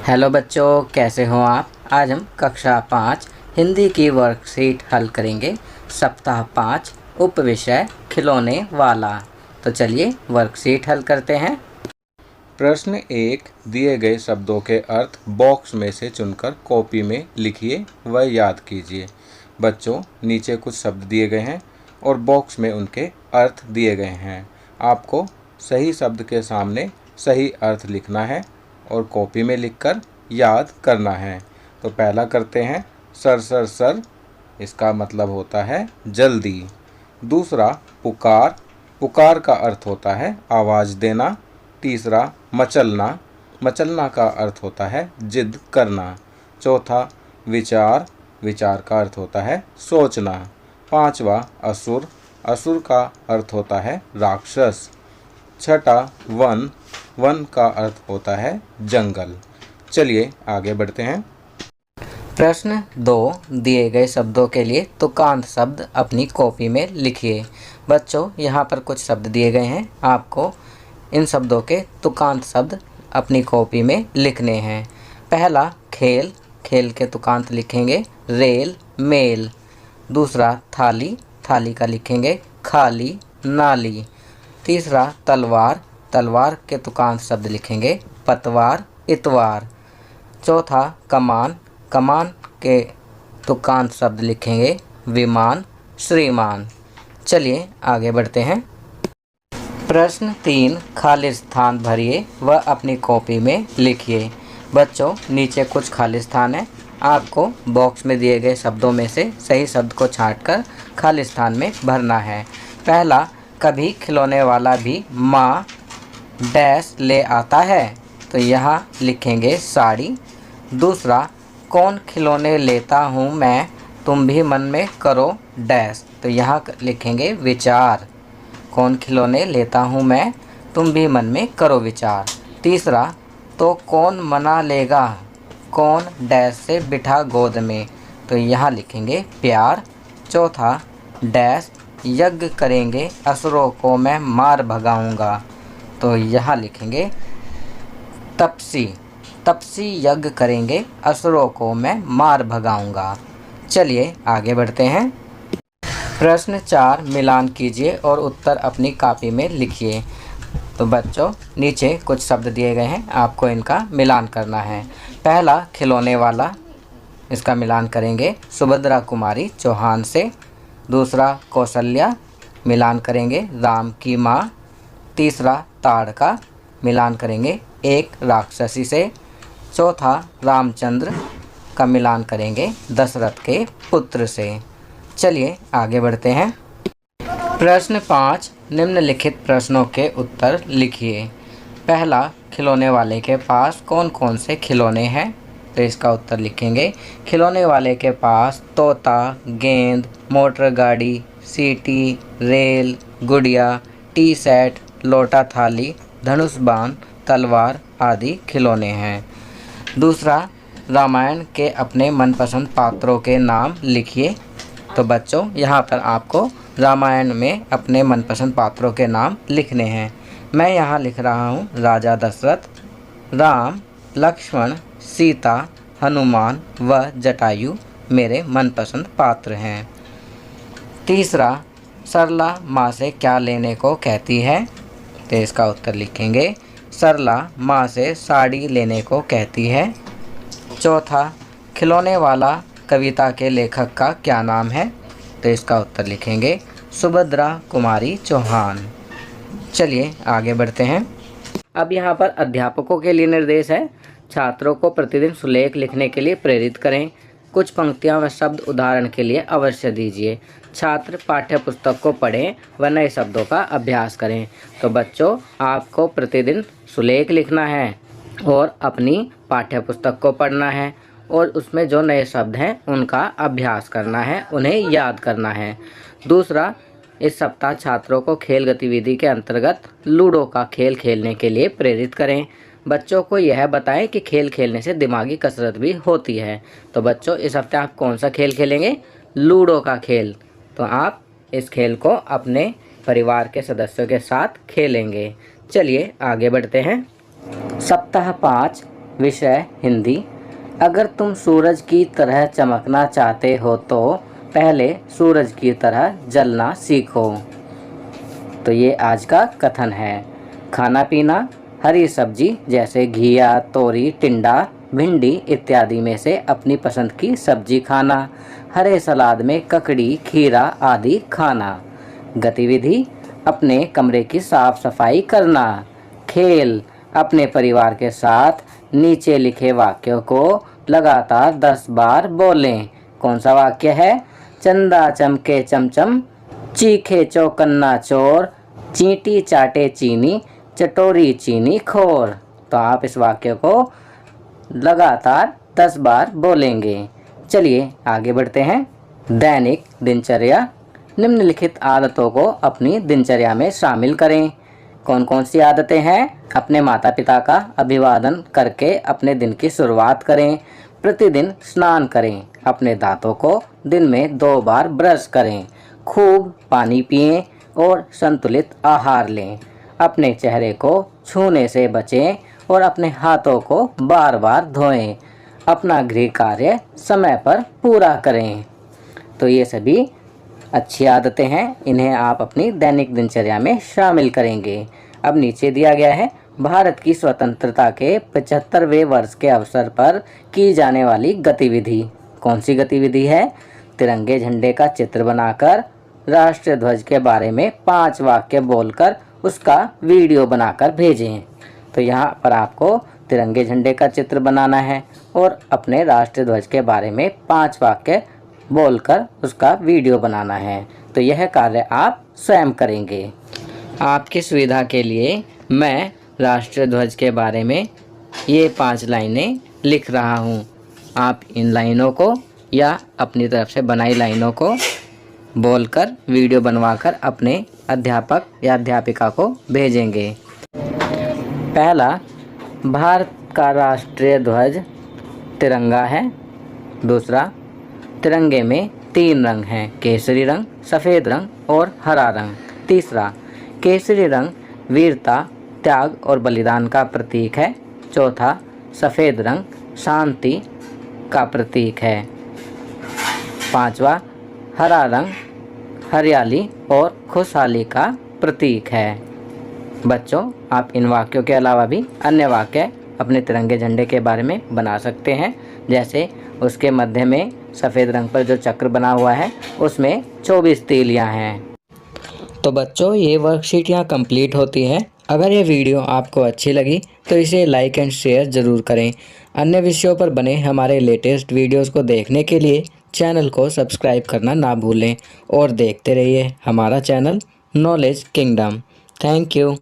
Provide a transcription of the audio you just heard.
Hello बच्चों, कैसे हो आप। आज हम कक्षा 5 हिंदी की वर्कशीट हल करेंगे। सप्ताह 5 उपविषय खिलौने वाला। तो चलिए वर्कशीट हल करते हैं। प्रश्न 1, दिए गए शब्दों के अर्थ बॉक्स में से चुनकर कॉपी में लिखिए व याद कीजिए। बच्चों, नीचे कुछ शब्द दिए गए हैं और बॉक्स में उनके अर्थ दिए गए हैं। आपको सही शब्द के सामने सही अर्थ लिखना है और कॉपी में लिखकर याद करना है। तो पहला करते हैं, सर सर सर, इसका मतलब होता है जल्दी। दूसरा, पुकार, पुकार का अर्थ होता है आवाज़ देना। तीसरा, मचलना, मचलना का अर्थ होता है जिद करना। चौथा, विचार, विचार का अर्थ होता है सोचना। पांचवा, असुर, असुर का अर्थ होता है राक्षस। छठा, वन, वन का अर्थ होता है जंगल। चलिए आगे बढ़ते हैं। प्रश्न 2, दिए गए शब्दों के लिए तुकांत शब्द अपनी कॉपी में लिखिए। बच्चों, यहाँ पर कुछ शब्द दिए गए हैं। आपको इन शब्दों के तुकांत शब्द अपनी कॉपी में लिखने हैं। पहला, खेल, खेल के तुकांत लिखेंगे रेल मेल। दूसरा, थाली, थाली का लिखेंगे खाली नाली। तीसरा, तलवार, तलवार के तुकांत शब्द लिखेंगे पतवार इतवार। चौथा, कमान, कमान के तुकांत शब्द लिखेंगे विमान श्रीमान। चलिए आगे बढ़ते हैं। प्रश्न 3, खाली स्थान भरिए व अपनी कॉपी में लिखिए। बच्चों, नीचे कुछ खाली स्थान है। आपको बॉक्स में दिए गए शब्दों में से सही शब्द को छांटकर खाली स्थान में भरना है। पहला, कभी खिलौने वाला भी माँ डैश ले आता है, तो यहाँ लिखेंगे साड़ी। दूसरा, कौन खिलौने लेता हूँ मैं, तुम भी मन में करो डैश, तो यहाँ लिखेंगे विचार। कौन खिलौने लेता हूँ मैं, तुम भी मन में करो विचार। तीसरा, तो कौन मना लेगा, कौन डैश से बिठा गोद में, तो यहाँ लिखेंगे प्यार। चौथा, डैश यज्ञ करेंगे असुरों को मैं मार भगाऊंगा, तो यहाँ लिखेंगे तपसी, तपसी यज्ञ करेंगे असुरों को मैं मार भगाऊंगा। चलिए आगे बढ़ते हैं। प्रश्न 4, मिलान कीजिए और उत्तर अपनी कॉपी में लिखिए। तो बच्चों, नीचे कुछ शब्द दिए गए हैं, आपको इनका मिलान करना है। पहला, खिलौने वाला, इसका मिलान करेंगे सुभद्रा कुमारी चौहान से। दूसरा, कौशल्या, मिलान करेंगे राम की माँ। तीसरा, ताड़का, मिलान करेंगे एक राक्षसी से। चौथा, रामचंद्र का मिलान करेंगे दशरथ के पुत्र से। चलिए आगे बढ़ते हैं। प्रश्न 5, निम्नलिखित प्रश्नों के उत्तर लिखिए। पहला, खिलौने वाले के पास कौन कौन से खिलौने हैं, तो इसका उत्तर लिखेंगे खिलौने वाले के पास तोता, गेंद, मोटर गाड़ी, सीटी, रेल, गुड़िया, टी सेट, लोटा थाली, धनुष बाण, तलवार आदि खिलौने हैं। दूसरा, रामायण के अपने मनपसंद पात्रों के नाम लिखिए। तो बच्चों, यहाँ पर आपको रामायण में अपने मनपसंद पात्रों के नाम लिखने हैं। मैं यहाँ लिख रहा हूँ राजा दशरथ, राम, लक्ष्मण, सीता, हनुमान व जटायु मेरे मनपसंद पात्र हैं। तीसरा, सरला माँ से क्या लेने को कहती है, तो इसका उत्तर लिखेंगे सरला माँ से साड़ी लेने को कहती है। चौथा, खिलौने वाला कविता के लेखक का क्या नाम है, तो इसका उत्तर लिखेंगे सुभद्रा कुमारी चौहान। चलिए आगे बढ़ते हैं। अब यहाँ पर अध्यापकों के लिए निर्देश है। छात्रों को प्रतिदिन सुलेख लिखने के लिए प्रेरित करें। कुछ पंक्तियाँ व शब्द उदाहरण के लिए अवश्य दीजिए। छात्र पाठ्य पुस्तक को पढ़ें व नए शब्दों का अभ्यास करें। तो बच्चों, आपको प्रतिदिन सुलेख लिखना है और अपनी पाठ्य पुस्तक को पढ़ना है और उसमें जो नए शब्द हैं उनका अभ्यास करना है, उन्हें याद करना है। दूसरा, इस सप्ताह छात्रों को खेल गतिविधि के अंतर्गत लूडो का खेल खेलने के लिए प्रेरित करें। बच्चों को यह बताएं कि खेल खेलने से दिमागी कसरत भी होती है। तो बच्चों, इस हफ्ते आप कौन सा खेल खेलेंगे? लूडो का खेल। तो आप इस खेल को अपने परिवार के सदस्यों के साथ खेलेंगे। चलिए आगे बढ़ते हैं। सप्ताह 5 विषय हिंदी। अगर तुम सूरज की तरह चमकना चाहते हो तो पहले सूरज की तरह जलना सीखो। तो ये आज का कथन है। खाना पीना, हरी सब्जी जैसे घिया, तोरी, टिंडा, भिंडी इत्यादि में से अपनी पसंद की सब्जी खाना। हरे सलाद में ककड़ी, खीरा आदि खाना। गतिविधि, अपने कमरे की साफ सफाई करना। खेल, अपने परिवार के साथ नीचे लिखे वाक्यों को लगातार 10 बार बोलें। कौन सा वाक्य है? चंदा चमके चमचम, चीखे चौकन्ना चोर, चींटी चाटे चीनी, चटोरी चीनी खोर। तो आप इस वाक्य को लगातार 10 बार बोलेंगे। चलिए आगे बढ़ते हैं। दैनिक दिनचर्या। निम्नलिखित आदतों को अपनी दिनचर्या में शामिल करें। कौन कौन सी आदतें हैं? अपने माता पिता का अभिवादन करके अपने दिन की शुरुआत करें। प्रतिदिन स्नान करें। अपने दांतों को दिन में 2 बार ब्रश करें। खूब पानी पिएं और संतुलित आहार लें। अपने चेहरे को छूने से बचें और अपने हाथों को बार बार धोएं। अपना गृह कार्य समय पर पूरा करें। तो ये सभी अच्छी आदतें हैं, इन्हें आप अपनी दैनिक दिनचर्या में शामिल करेंगे। अब नीचे दिया गया है, भारत की स्वतंत्रता के 75वें वर्ष के अवसर पर की जाने वाली गतिविधि। कौन सी गतिविधि है? तिरंगे झंडे का चित्र बनाकर राष्ट्रीय ध्वज के बारे में 5 वाक्य बोलकर उसका वीडियो बनाकर भेजें। तो यहाँ पर आपको तिरंगे झंडे का चित्र बनाना है और अपने राष्ट्रीय ध्वज के बारे में 5 वाक्य बोलकर उसका वीडियो बनाना है। तो यह कार्य आप स्वयं करेंगे। आपकी सुविधा के लिए मैं राष्ट्रीय ध्वज के बारे में ये 5 लाइनें लिख रहा हूँ। आप इन लाइनों को या अपनी तरफ से बनाई लाइनों को बोलकर वीडियो बनवाकर अपने अध्यापक या अध्यापिका को भेजेंगे। पहला, भारत का राष्ट्रीय ध्वज तिरंगा है। दूसरा, तिरंगे में 3 रंग हैं, केसरी रंग, सफ़ेद रंग और हरा रंग। तीसरा, केसरी रंग वीरता, त्याग और बलिदान का प्रतीक है। चौथा, सफ़ेद रंग शांति का प्रतीक है। पांचवा, हरा रंग हरियाली और खुशहाली का प्रतीक है। बच्चों, आप इन वाक्यों के अलावा भी अन्य वाक्य अपने तिरंगे झंडे के बारे में बना सकते हैं। जैसे उसके मध्य में सफ़ेद रंग पर जो चक्र बना हुआ है उसमें 24 तीलियां हैं। तो बच्चों, ये वर्कशीट यहाँ कंप्लीट होती है। अगर ये वीडियो आपको अच्छी लगी तो इसे लाइक एंड शेयर ज़रूर करें। अन्य विषयों पर बने हमारे लेटेस्ट वीडियोस को देखने के लिए चैनल को सब्सक्राइब करना ना भूलें और देखते रहिए हमारा channel knowledge kingdom. Thank you.